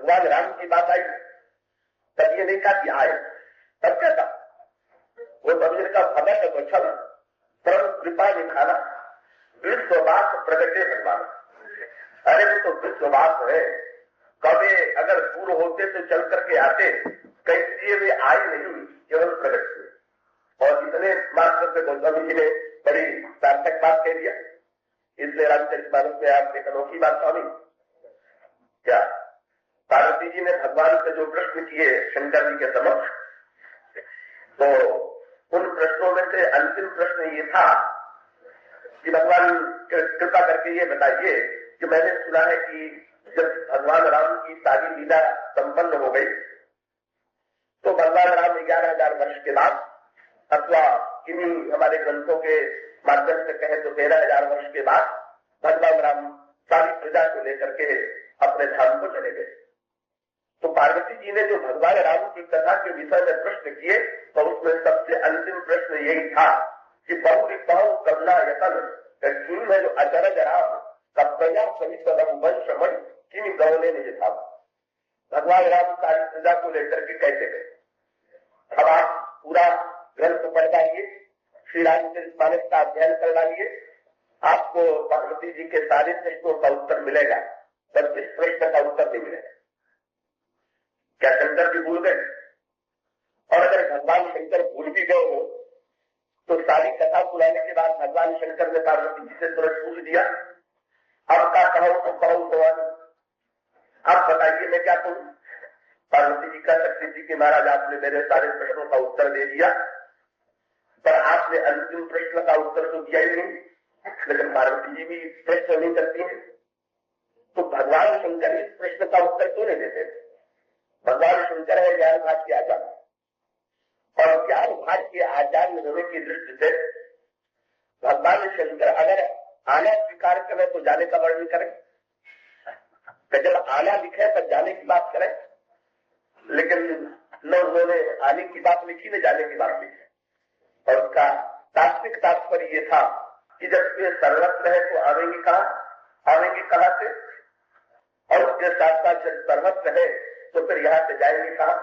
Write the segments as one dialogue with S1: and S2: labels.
S1: भगवान राम की बात आई तब ये नहीं कहा कि आए, तब क्या था? वो तब का भगत वचन परम कृपा दिखाना विश्ववास प्रगटे भगवान। अरे वो तो विश्ववास है, कभी अगर दूर होते तो चल करके आते, कैसे वे आए नहीं, केवल प्रकट हुए। और इतने मात्र से गोस्वामी जी ने बड़ी सार्थक बात कह दिया। इसलिए रामचरितमानस में आप एक अनोखी बात स्वामी क्या पार्वती जी ने भगवान से जो प्रश्न किए शंकर जी के समक्ष, तो उन प्रश्नों में से अंतिम प्रश्न ये था कि भगवान कृपा करके ये बताइए कि मैंने सुना है कि जब भगवान राम की सारी लीला संपन्न हो गई तो भगवान राम 11,000 वर्ष के बाद, अथवा किन्हीं हमारे ग्रंथों के माध्यम से कहे तो 13,000 वर्ष के बाद भगवान राम सारी प्रजा को लेकर के अपने धाम को चले गए। तो पार्वती जी ने जो भगवान राम की कथा के विषय में प्रश्न किए तो उसमें सबसे अंतिम प्रश्न यही था कि बहु करुणा यतन है जो अचरज राम कब्या सहित वंशमय किन गौने निज था। भगवान राम सारी प्रजा को लेकर के कैसे गए? अब आप पूरा ग्रंथ पढ़ डालिए, श्री रामचरितमानस का अध्ययन कर डालिए, आपको पार्वती जी के सारे प्रश्नों का उत्तर मिलेगा, बस इस प्रश्न का उत्तर नहीं मिलेगा। क्या शंकर जी भूल गए? और अगर भगवान शंकर भूल भी गए हो तो सारी कथा सुनाने के बाद भगवान शंकर ने पार्वती जी से तुरंत पूछ दिया, अब क्या कहो तो कहो भगवान, आप बताइए मैं क्या कहूं? पार्वती जी कह सकती थी कि महाराज आपने मेरे सारे प्रश्नों का उत्तर दे दिया, पर आपने अंतिम प्रश्न का उत्तर तो दिया ही नहीं। लेकिन पार्वती जी भी प्रश्न नहीं करती है, तो भगवान शंकर इस प्रश्न का उत्तर क्यों नहीं देते? भगवान शंकर है ज्ञान भाग के आचार्य, और ज्ञान भाग के आचार्य होने की दृष्टि से भगवान शंकर अगर आना स्वीकार करें तो जाने का वर्णन करें, जब आना लिखे तब जाने की बात करें, लेकिन न उन्होंने आने की बात लिखी न जाने की बात लिखी। और उसका तात्विक तात्पर्य ये था कि जब वे सर्वत्र है तो आवेंगे कहां से, और उसके साथ साथ जब सर्वत्र है तो फिर यहाँ से जाएंगे कहां?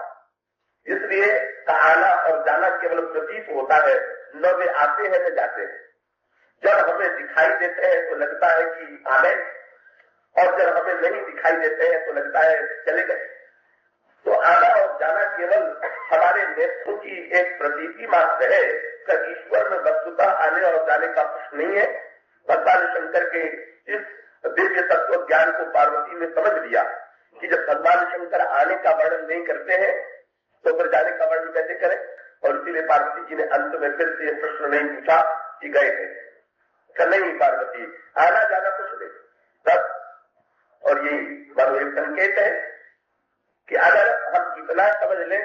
S1: इसलिए आना और जाना केवल प्रतीत होता है, न वे आते हैं न जाते हैं। जब हमें दिखाई देते हैं तो लगता है कि आए, और जब हमें नहीं दिखाई देते हैं तो लगता है चले गए। तो आना और जाना केवल हमारे नेत्रों की एक प्रतीति मात्र है, ईश्वर में वस्तुतः आने और जाने का प्रश्न नहीं है। भगवान शंकर के इस दिव्य तत्व ज्ञान को पार्वती ने समझ लिया कि जब भगवान शंकर आने का वर्णन नहीं करते हैं तो फिर जाने का वर्णन कैसे करें? और इसीलिए पार्वती जी ने अंत में फिर से प्रश्न नहीं पूछा कि गए थे, नहीं पार्वती आना जाना कुछ नहीं तब। और ये मानो एक संकेत है कि अगर हम इतना समझ लें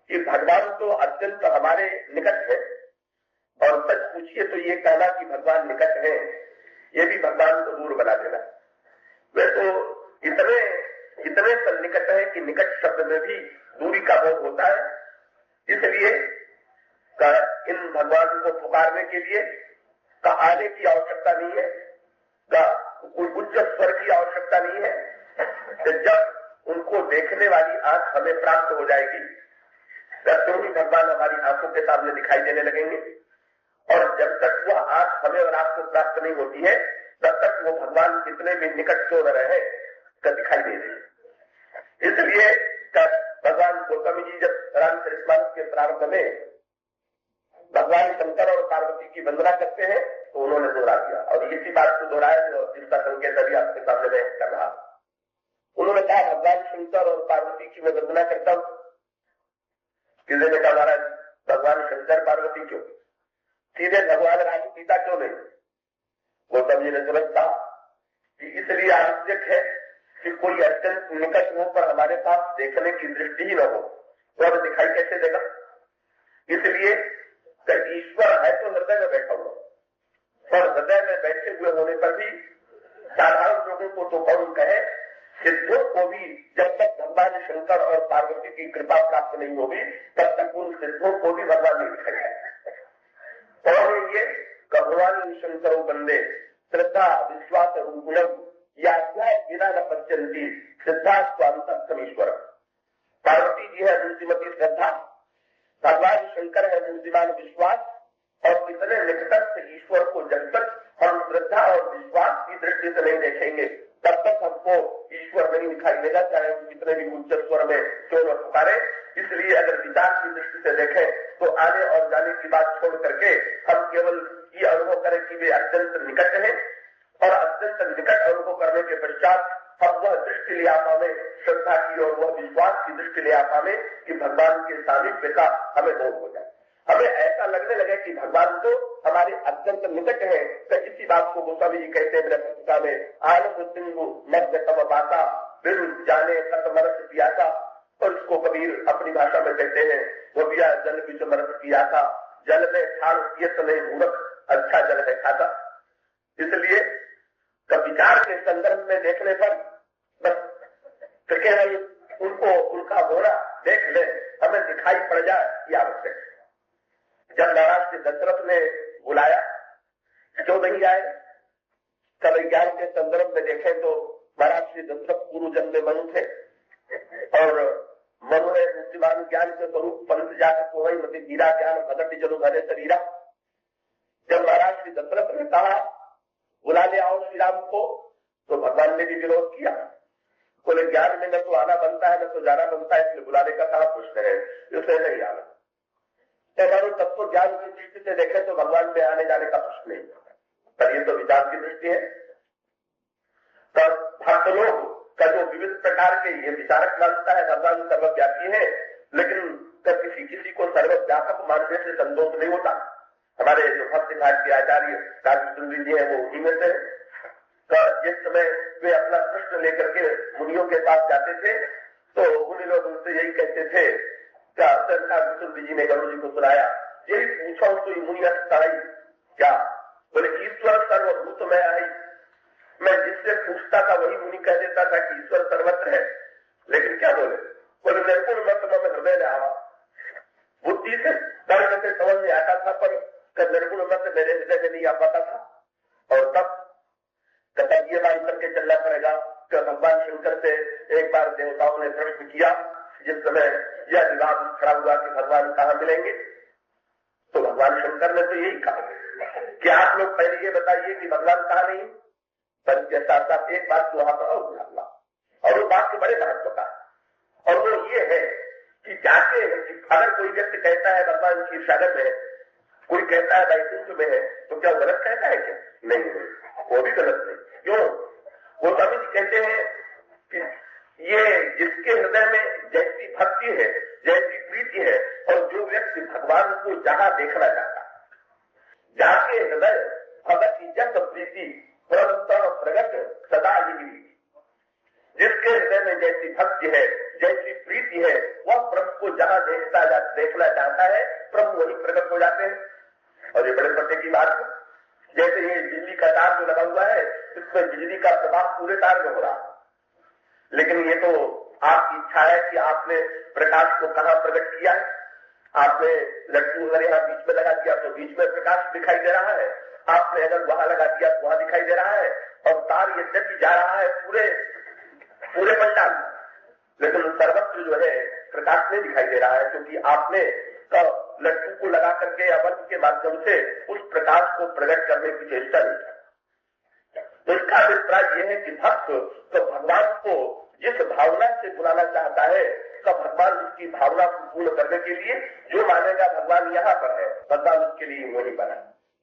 S1: कि भगवान तो अत्यंत हमारे निकट है, और सच पूछिए तो ये कहना कि भगवान निकट है ये भी भगवान को दूर बना देना। वे तो इतने सन्निकट है कि निकट शब्द में भी दूरी का बोध होता है। इसलिए इन भगवान को पुकारने के लिए का आने की आवश्यकता नहीं है, का कोई उच्च स्वर की आवश्यकता नहीं है। जब उनको देखने वाली आंख हमें प्राप्त हो जाएगी तब तो ही भगवान हमारी आंखों के सामने दिखाई देने लगेंगे, और जब तक वह आंख हमें और आपको प्राप्त नहीं होती है तब तक वो भगवान कितने भी निकट क्यों न रहे का दिखाई नहीं देगी। इसलिए भगवान गौतम जी जब रामचरितमानस के प्रारंभ में भगवान शंकर और पार्वती की वंदना करते हैं तो उन्होंने दोहरा दिया, और इसी बात को दोहराया जो जिसका संकेत अभी आपके सामने मैं कर रहा। उन्होंने कहा भगवान शंकर और पार्वती की मैं वंदना करता हूं। किसी ने कहा महाराज भगवान शंकर पार्वती क्यों, सीधे भगवान राम सीता क्यों नहीं? गौतम जी ने तुरंत कहा कि इसलिए आवश्यक है कि कोई अत्यंत निकट हो पर हमारे पास देखने की दृष्टि ही न हो, तो हमें दिखाई कैसे देगा? इसलिए ईश्वर है तो हृदय में बैठा हुआ, और हृदय में बैठे हुए होने पर भी साधारण लोगों को तो कौन कहे, सिद्धों को भी जब तक भगवान शंकर और पार्वती की कृपा प्राप्त नहीं होगी तब तक उन सिद्धों को भी भगवान नहीं दिखाई। और ये भगवान शंकर बंदे श्रद्धा विश्वास गुणम याध्याय बिना न पश्यंती सिद्धा स्वांतमीश्वर। पार्वती जी है मूर्तिमती श्रद्धा, भगवान शंकर है मूर्तिमान विश्वास, और इतने निकटस्थ ईश्वर को जब तक हम श्रद्धा और विश्वास की दृष्टि से नहीं देखेंगे तब तक हमको ईश्वर नहीं दिखाई देगा, चाहे हम कितने भी उच्च स्वर में क्यों न पुकारे। इसलिए अगर विचार की दृष्टि से देखें तो आने और जाने की बात छोड़ करके हम केवल ये अनुभव करें कि वे अत्यंत निकट हैं, और अत्यंत निकट अनुभव करने के पश्चात हम वह दृष्टि ले आ पावे श्रद्धा की और वह विश्वास की दृष्टि ले आ पावे कि भगवान के सानिध्य का हमें बोध हो जाए। हमें ऐसा लगने लगे कि भगवान तो हमारे अत्यंत निकट है। तो इसी बात को गोस्वामी जी कहते हैं ब्रह्मपुरा में, आनंद सिंधु मध्य तब बाता बिरु जाने सत मरस पियासा। और इसको कबीर अपनी भाषा में कहते हैं, वो बिया जल बीच मरस पियासा, जल में ठाड़ पियत नहीं मूर्ख, अच्छा जल है खाता। इसलिए विचार के संदर्भ में देखने पर बस उनको उनका होना देख ले, हमें दिखाई पड़ जाए ये आवश्यक है। जब महाराज के दशरथ ने बुलाया क्यों नहीं आए? सब ज्ञान के संदर्भ में देखें तो महाराज श्री दशरथ पूर्व जन्म में मनु थे, और मनु ने मूर्तिमान ज्ञान के स्वरूप पंथ जाकर को वही मत गिरा ज्ञान भगत जनु भरे शरीरा। जब महाराज श्री दशरथ ने कहा बुला ले आओ श्री राम को, तो भगवान ने भी विरोध किया, बोले ज्ञान में न तो आना बनता है न तो जाना बनता है, इसलिए बुलाने का कहा प्रश्न है, इसलिए नहीं आना। तब तो ज्ञान की दृष्टि से देखें तो भगवान में आने जाने का प्रश्न नहीं, पर ये तो विचार की दृष्टि है। तो भक्त लोग का जो विविध प्रकार के ये विचारक मानता है भगवान सर्वव्यापी है, लेकिन किसी किसी को सर्वव्यापक मानने से संतोष नहीं होता। हमारे जो भक्त घाट के आचार्य काशी जी है वो उन्हीं में से। तो जिस समय वे अपना प्रश्न लेकर के मुनियों के पास जाते थे तो उन्हीं लोग उनसे यही कहते थे, क्या विष्णु जी ने गरुड़ जी को सुनाया, यही पूछो तो मुनि आई क्या? बोले ईश्वर सर्वभूत में आई। मैं जिससे पूछता था वही मुनि कह देता था कि ईश्वर सर्वत्र है, लेकिन क्या बोले? बोले निर्गुण मत में हृदय में आवा। बुद्धि से कर्म से समझ में आता था, पर निर्गुण मत मेरे हृदय में नहीं आ पाता था। और तब ये मान करके चलना पड़ेगा कि भगवान शंकर से एक बार देवताओं ने प्रश्न किया, जिस समय यह विवाद खड़ा हुआ कि भगवान कहाँ मिलेंगे, तो भगवान शंकर ने तो यही कहा कि आप लोग पहले ये बताइए कि भगवान कहाँ नहीं। पर इसके साथ साथ एक बात वहां पर और वो बात के बड़े महत्व का, और वो ये है कि जाके अगर कोई व्यक्ति कहता है भगवान की शरण में, कोई कहता है वैकुंठ में है, तो क्या गलत कहता है क्या? नहीं, वो भी गलत नहीं। क्यों? वो स्वामी जी कहते हैं कि ये जिसके हृदय में जैसी भक्ति है, जैसी प्रीति है, और जो व्यक्ति भगवान को जहां देखना चाहता, जाके हृदय भगत की जब प्रीति प्रगट सदा ही, जिसके हृदय में जैसी भक्ति है, जैसी प्रीति है, वह प्रभु को जहां देखना चाहता है, प्रभु वही प्रकट हो जाते हैं। और ये बड़े पते की बात है, जैसे ये बिजली का तार जो लगा हुआ है, इसमें बिजली का प्रवाह पूरे तार में हो रहा है, लेकिन ये तो आपकी इच्छा है कि आपने प्रकाश को कहाँ प्रकट किया है। आपने लट्टू अगर यहाँ बीच में लगा दिया तो बीच में प्रकाश दिखाई दे रहा है, आपने अगर वहां लगा दिया तो वहां दिखाई दे रहा है, और तार यद्यपि जा रहा है पूरे पंडाल, लेकिन सर्वत्र जो है प्रकाश नहीं दिखाई दे रहा है, क्योंकि आपने लट्टू को लगा करके या बल्ब के माध्यम से उस प्रकाश को प्रकट करने की चेष्टा नहीं की। तो इसका अभिप्राय यह है कि भक्त तो भगवान को जिस भावना से बुलाना चाहता है, तो भगवान उसकी भावना को पूर्ण करने के लिए जो मानेगा भगवान यहाँ पर है, भगवान उसके लिए वही बना।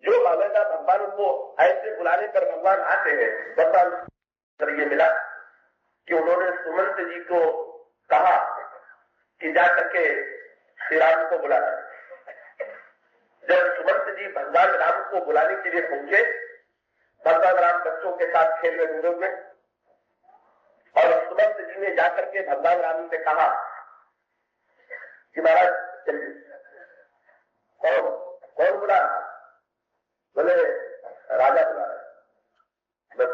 S1: जो मानेगा भगवान को ऐसे बुलाने पर भगवान आते हैं। भगवान ये मिला कि उन्होंने सुमंत जी को कहा कि जाकर के श्री राम को बुलाना। जब सुमंत जी भगवान राम को बुलाने के लिए पहुंचे, भगवान राम बच्चों के साथ खेल में डूबे हुए, और सुमंत जी ने जाकर के भगवान राम से कहा कि महाराज कौन बुला? बोले राजा बुला रहे, बस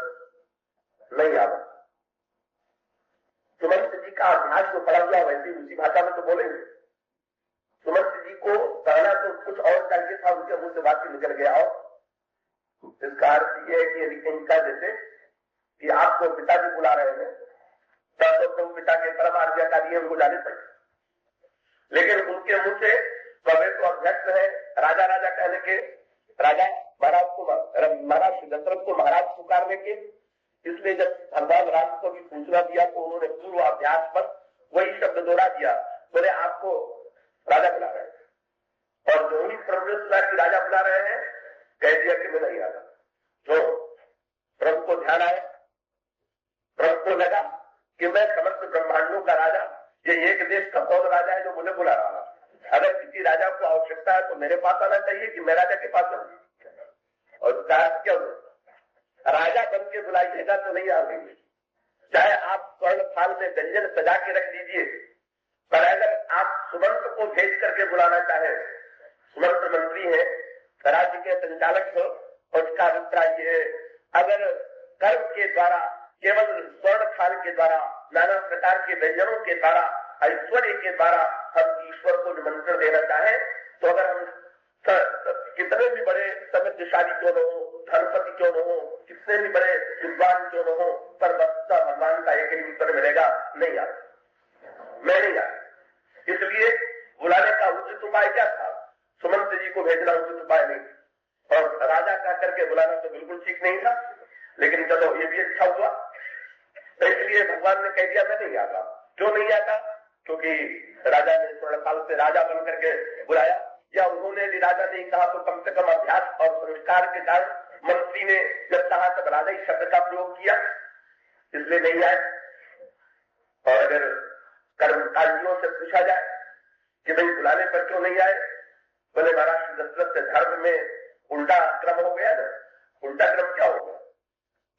S1: नहीं आवा। सुमंत जी का अभ्यास जो पड़ा हुआ वैसे उसी भाषा में तो बोलेंगे। सुमंत जी को कहना तो कुछ और चाहिए था, उनके मुंह से बात निकल गया। और इसका अर्थ यह है कि यदि इनका जैसे कि आपको पिताजी बुला रहे हैं, तब तो तुम पिता के परम आज्ञाकारी उनको जाने पड़े। लेकिन उनके मुंह से वे तो अध्यक्ष है, राजा राजा कहने के, राजा महाराज को, महाराज दशरथ को महाराज पुकारने के, इसलिए जब भगवान राम को भी सूचना दिया तो उन्होंने पूर्व अभ्यास पर वही शब्द दोहरा दिया, बोले आपको राजा बुला रहे हैं। और जो ही प्रभु सुना कि राजा बुला रहे हैं, कह दिया कि मैं नहीं आता। जो प्रभु को ध्यान आया, प्रभु को लगा कि मैं समस्त ब्रह्मांडों का राजा, ये एक देश का कौन राजा है जो मुझे बुला रहा है? अगर किसी राजा को आवश्यकता है तो मेरे पास आना चाहिए कि मैं राजा के पास जाऊं। और क्यों राजा बन के बुलाइएगा तो नहीं आएंगे, चाहे आप स्वर्ण थाल में व्यंजन सजा के रख दीजिए, पर अगर आप सुमंत्र को भेज करके बुलाना चाहे, सुमंत्र मंत्री है, राज्य के संचालक हो, उसका अभिप्राय ये, अगर कर्म के द्वारा, केवल स्वर्ण थाल के द्वारा, नाना प्रकार के व्यंजनों के द्वारा, ऐश्वर्य के द्वारा हम ईश्वर को निमंत्रण देना चाहे, तो अगर हम कितने भी बड़े समृद्धशाली क्यों न हो, धनपति क्यों न हो, कितने भी बड़े विद्वान क्यों न हो, पर वस्तुतः भगवान का एक ही उत्तर मिलेगा, नहीं आता, मैं नहीं आता। इसलिए बुलाने का उचित उपाय क्या था? सुमंत जी को भेजना उचित उपाय नहीं, और राजा कह करके बुलाना तो बिल्कुल ठीक नहीं था। लेकिन चलो ये भी अच्छा हुआ, तो इसलिए भगवान ने कह दिया मैं नहीं आता। क्यों नहीं आता? क्योंकि राजा ने स्वर्णकाल से राजा बन करके बुलाया, या उन्होंने भी राजा नहीं कहा तो कम से कम अभ्यास और संस्कार के कारण मंत्री ने जब कहा तब राजा ही शब्द का प्रयोग किया, इसलिए नहीं आए। और अगर कर्मकारियों से पूछा जाए कि भाई बुलाने पर क्यों नहीं आए, बोले महाराज दशरथ धर्म में उल्टा क्रम हो गया ना। उल्टा क्रम क्या होगा?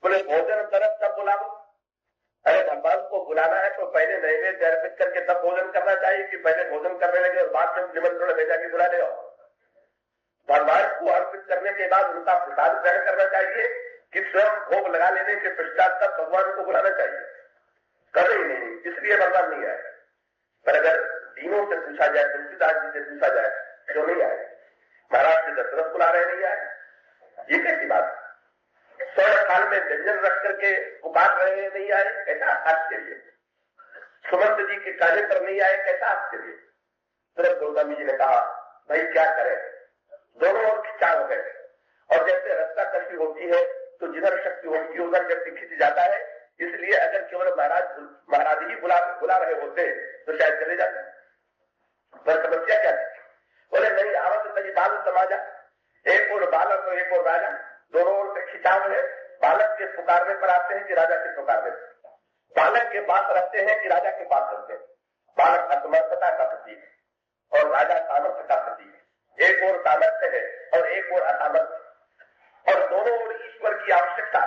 S1: बोले भोजन तरफ तब बुलाओ। अरे भगवान को बुलाना है तो पहले नैवेद्य अर्पित करके तब भोजन करना चाहिए कि पहले भोजन करने लगे और बाद में निमंत्रण भेजा के बुला ले आओ? भगवान को अर्पित करने के बाद उनका प्रसाद ग्रहण करना चाहिए कि स्वयं भोग लगा लेने के पश्चात तब भगवान को बुलाना चाहिए? कर ही नहीं, इसलिए भगवान नहीं आए। पर अगर तीनों से पूछा जाए, तुलसीदास जी से पूछा जाए, क्यों नहीं आए? महाराज से दशरथ बुला रहे नहीं आए, ये कैसी बात? स्वर्ण थाल में व्यंजन रख करके पुकार रहे नहीं आए, कैसा आश्चर्य? सुमंत जी के कहने पर नहीं आए, कैसा आश्चर्य? तुरंत गौतमी जी ने कहा भाई क्या करें, दोनों ओर खिंचाव है, और जैसे रस्ता कशी होती है तो जिधर शक्ति होती है उधर व्यक्ति खिंच जाता है। इसलिए अगर केवल महाराज ही बुला रहे होते तो शायद चले जाते, पर समस्या क्या थी? बोले नहीं आवत तभी बाल समाजा, एक और बालक और एक और राजा, दोनों ओर से खिंचाव है। बालक के पुकारने पर आते हैं कि राजा के पुकारने पर, बालक के पास रहते हैं कि राजा के पास रहते हैं। बालक असमर्थता का प्रतीक और राजा सामर्थ्य का प्रतीक। एक और सामर्थ्य है और एक और असामर्थ्य, और दोनों ओर ईश्वर की आवश्यकता।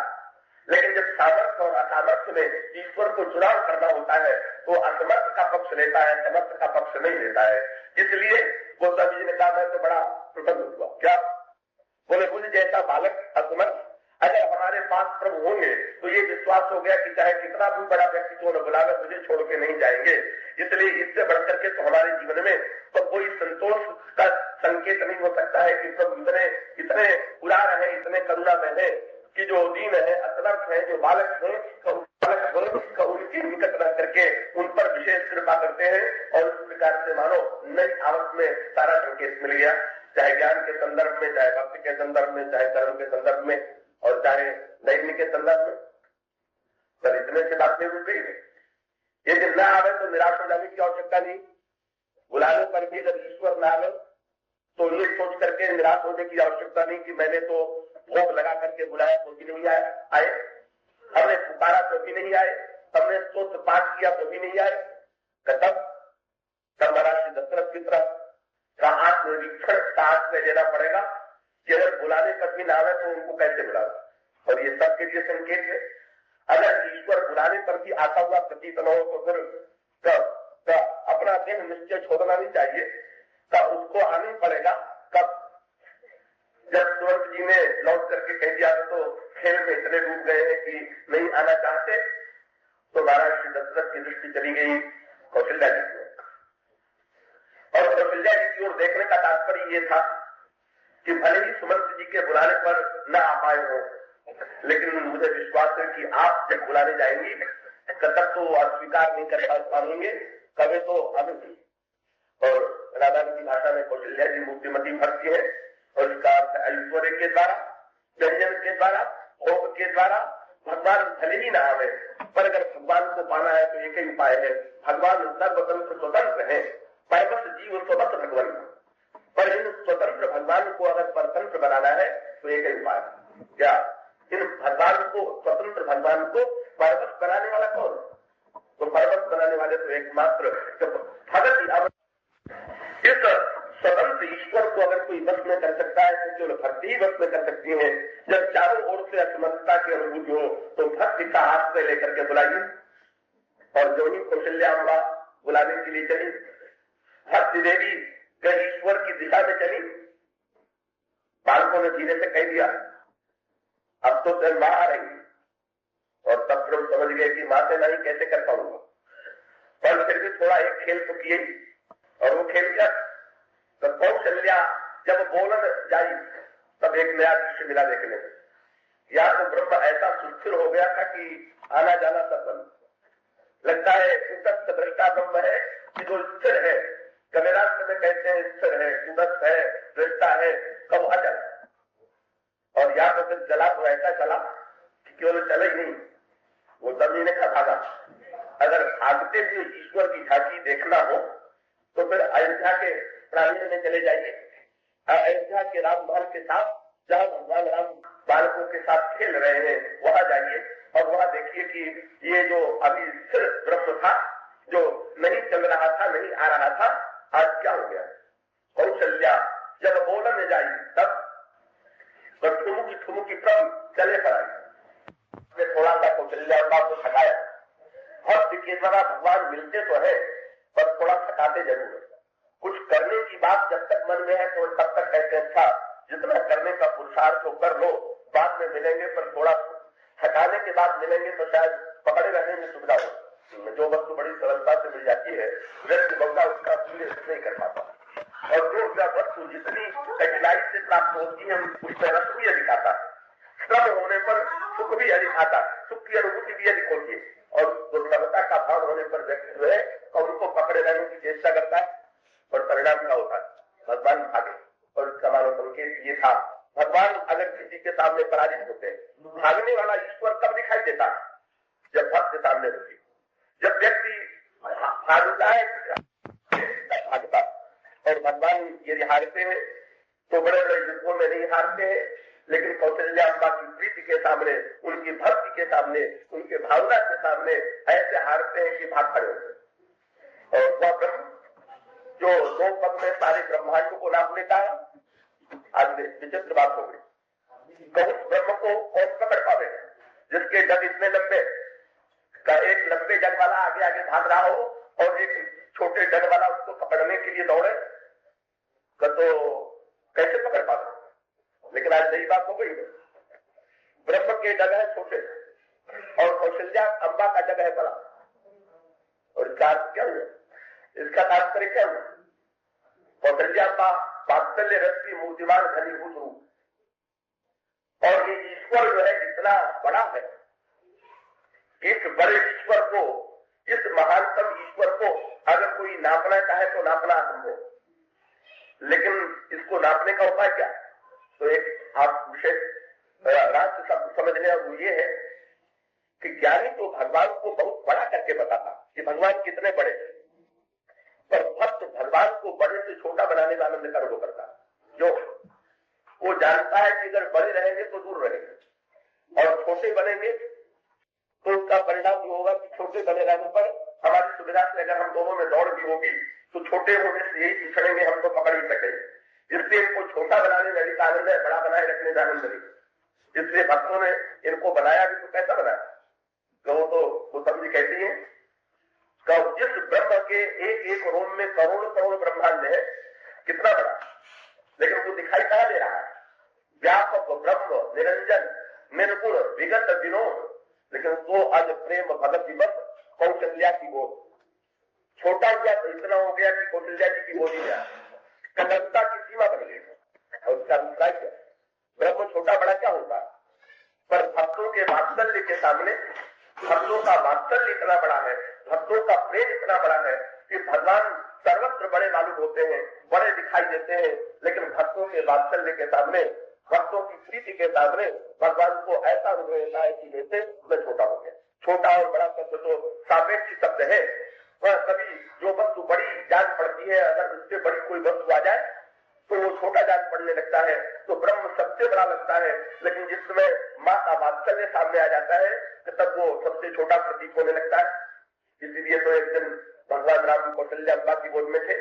S1: लेकिन जब सामर्थ्य और असामर्थ्य में ईश्वर को चुनाव करना होता है तो असमर्थ का पक्ष लेता है, समर्थ का पक्ष नहीं लेता है। इसलिए गौतम जी ने कहा मैं तो बड़ा प्रसन्न हुआ। क्या? बोले मुझे जैसा बालक असमर्थ अगर हमारे पास प्रभु होंगे तो ये विश्वास हो गया कि चाहे कितना भी बड़ा व्यक्ति क्यों न बुलावे मुझे छोड़ के नहीं जाएंगे। इसलिए इससे बढ़कर के तो हमारे जीवन में तो कोई संतोष का संकेत नहीं हो सकता है कि प्रभु इतने उदार है, इतने करुणामय है कि जो दीन है, असमर्थ है, जो बालक है, उनके निकट रह करके उन पर विशेष कृपा करते हैं। और इस प्रकार से मानो नई आवत में सारा संकेत मिल गया, चाहे ज्ञान के संदर्भ में, चाहे भक्ति के संदर्भ में, चाहे धर्म के संदर्भ में, और चाहे दैन्य के संदर्भ में। पर इतने से बात नहीं रुक गई है। ये जब न आवे तो निराश हो जाने की आवश्यकता नहीं। बुलाने पर भी जब ईश्वर न आवे तो ये सोच करके निराश होने की आवश्यकता नहीं कि मैंने तो भोग लगा करके बुलाया तो भी नहीं आए, हमने पुकारा तो भी नहीं आए, हमने स्तोत्र पाठ किया तो भी नहीं आए। तब महाराज दशरथ की तरह का आत्मनिरीक्षण साथ में लेना पड़ेगा कि अगर बुलाने पर भी ना आवे तो उनको कैसे बुलावे। और ये सबके लिए संकेत है, अगर ईश्वर बुलाने पर भी आता हुआ प्रतीत न हो तो फिर अपना देह निश्चय छोड़ना नहीं चाहिए, तब उसको आना ही पड़ेगा। कब? जब सूरज जी ने लौट करके कह दिया तो खेल में इतने डूब गए हैं कि नहीं आना चाहते, तो महाराज श्री दशरथ की दृष्टि चली गई कौशल्या जी की। और कौशल्या जी की ओर देखने का तात्पर्य ये था कि भले ही सुमंत जी के बुलाने पर न आ पाए हो, लेकिन मुझे विश्वास है कि आप जब बुलाने जाएंगी तब तो अस्वीकार नहीं कर पाएंगे, कभी तो अभी। और रामायण की भाषा में कौशल्या जी मूर्तिमती भक्ति है, और इसका ऐश्वर्य के द्वारा, व्यंजन के द्वारा, भोग के द्वारा भगवान भले ही ना आवे, पर अगर भगवान को पाना है तो एक ही उपाय है, भगवान सर्वतंत्र स्वतंत्र है, परमस जीव स्वतंत्र भगवान। पर इन स्वतंत्र भगवान को अगर परतंत्र बनाना है तो एक ही उपाय क्या, इन भगवान को, स्वतंत्र भगवान को परमस बनाने वाला कौन? तो परमस बनाने वाले तो एकमात्र भगत। इस स्वतंत्र ईश्वर को अगर कोई बस में कर सकता है तो केवल भक्ति ही बस में कर सकती है। जब चारों ओर से असमर्थता की अनुभूति हो तो भक्ति का आश्रय लेकर के बुलाइए। और जो ही कौशल्या अम्बा बुलाने के लिए चली, भक्ति देवी कई ईश्वर की दिशा में चली। बालकों ने धीरे से कह दिया अब तो फिर मां आ रही, और तब फिर समझ गए कि मां से नहीं कैसे कर पाऊंगा, पर फिर भी थोड़ा एक खेल तो किए। और वो खेल क्या, तो कौशल्या जब बोलन जाई तब एक नया दृश्य मिला देखने में। या तो ब्रह्म ऐसा सुस्थिर हो गया था कि आना जाना सब बंद, लगता है उतस्त दृष्टा ब्रह्म है कि जो स्थिर है, कबीरास्त्र में कहते हैं स्थिर है, उदस्त है, दृष्टा है, कब अचल। और या तो फिर चला तो ऐसा चला कि केवल चला ही नहीं, वो जमीन का भागा। अगर भागते हुए ईश्वर की झांकी देखना हो तो फिर अयोध्या के प्रांगण में चले जाइए, अयोध्या के राममहल के साथ जहाँ भगवान राम बालकों के साथ खेल रहे हैं वहां जाइए, और वहां देखिए कि ये जो अभी स्थिर ब्रह्म था, जो नहीं चल रहा था, नहीं आ रहा था, आज क्या हो गया। कौशल्या जब बोलन जाई तब ठुमुकी क्रम चले पर आई। थोड़ा सा कौशल्या को थकाया। भक्त के द्वारा भगवान मिलते तो है पर थोड़ा थकाते जरूर है। कुछ करने की बात जब तक मन में है तो तब तक कहते हैं अच्छा जितना करने का पुरुषार्थ हो कर लो, बाद में मिलेंगे, पर थोड़ा थकाने के बाद मिलेंगे तो शायद पकड़े रहने में सुविधा हो। जो वस्तु बड़ी सरलता से मिल जाती है व्यक्ति बहुधा उसका मूल्य नहीं कर पाता, और जो वस्तु जितनी कठिनाई से प्राप्त होती है उसमें रस भी अधिक आता है, श्रम होने पर सुख भी अधिक आता है, सुख की अनुभूति भी अधिक होती है, और दुर्लभता का भाव होने पर व्यक्ति जो है और उनको पकड़े रहने की चेष्टा करता है, और परिणाम क्या होता है, भगवान भागे। और इसका मानो संकेत ये था, भगवान अगर किसी के सामने पराजित होते हैं, भागने वाला ईश्वर कब दिखाई देता है, जब भक्त सामने होती, जब व्यक्ति भागता है भागता। और भगवान यदि हारते हैं तो बड़े बड़े युद्धों में नहीं हारते हैं, लेकिन कौशल्या अम्बा की प्रीति के सामने, उनकी भक्ति के सामने, उनके भावना के सामने ऐसे हारते हैं कि भाग खड़े होते। और वह ब्रह्म जो 2 पद में सारे ब्रह्मांड को नाप लेता है, आज विचित्र बात हो गई। उस ब्रह्म को कौन पकड़ पावे, जिसके जग इतने लंबे का एक लंबे जग वाला आगे आगे भाग रहा हो और एक छोटे जग वाला उसको पकड़ने के लिए दौड़े, तो कैसे पकड़ पाते। लेकिन आज सही बात हो गई, ब्रह्म के जग है छोटे और कौशल्या अम्बा का जग है बड़ा। और इसका अर्थ क्या हुआ, इसका तात्पर्य क्या हुआ, कौशल्या अम्बा वात्सल्य रस की मूर्तिमान घनीभूत रूप, और ये ईश्वर जो है इतना बड़ा है, इस बड़े ईश्वर को, इस महानतम ईश्वर को अगर कोई नापना चाहे तो नापना असंभव, लेकिन इसको नापने का उपाय क्या, तो एक आप विशेष राष्ट्र समझने वो ये है कि ज्ञानी तो भगवान को बहुत बड़ा करके बताता कि भगवान कितने बड़े हैं, पर भक्त भगवान को बड़े से छोटा बनाने का आनंद का अनुभव करता है। जो वो जानता है कि अगर बड़े रहेंगे तो दूर रहेंगे और छोटे बनेंगे तो उसका परिणाम ये होगा कि छोटे बने रहने पर हमारी सुविधा से अगर हम दोनों में दौड़ भी होगी तो छोटे होने से यही पिछड़ेंगे, हम तो पकड़ ही सकेंगे। इसलिए इनको छोटा बनाने में अधिक आनंद है, बड़ा बनाए रखने में आनंद नहीं। इसलिए भक्तों ने इनको बनाया भी तो कैसा बनाया, तो वो समझी कहती है जिस ब्रह्म के एक एक रोम में करोड़ करोड़ ब्रह्मांड है, कितना बड़ा, लेकिन वो दिखाई कहाँ दे रहा है, व्यापक ब्रह्म निरंजन निर्गुण विगत विनोद, लेकिन वो आज प्रेम भगत विमत कौशल्या की गोद, छोटा हुआ तो इतना हो गया कि कौशल्या जी की गोदी में कदमता की सीमा बन गई। और उसका अभिप्राय क्या, ब्रह्म छोटा बड़ा क्या होता है, पर भक्तों के वात्सल्य के सामने, भक्तों का वात्सल्य इतना बड़ा है, भक्तों का प्रेम इतना बड़ा है कि भगवान सर्वत्र बड़े मालूम होते हैं, बड़े दिखाई देते हैं, लेकिन भक्तों के वात्सल्य के सामने, भक्तों की प्रीति के सामने भगवान को ऐसा अनुभव होता है कि जैसे मैं छोटा हो गया। छोटा और बड़ा शब्द तो सापेक्ष शब्द है। वह कभी जो वस्तु बड़ी जान पड़ती है, अगर उससे बड़ी कोई वस्तु आ जाए तो वो छोटा जान पड़ने लगता है, तो ब्रह्म सबसे बड़ा लगता है। लेकिन जिस समय माँ का वात्सल्य सामने आ जाता है तो तब वो सबसे छोटा प्रतीत होने लगता है। इसीलिए तो एक दिन भगवान राम कौशल्या अम्बा की गोद में थे,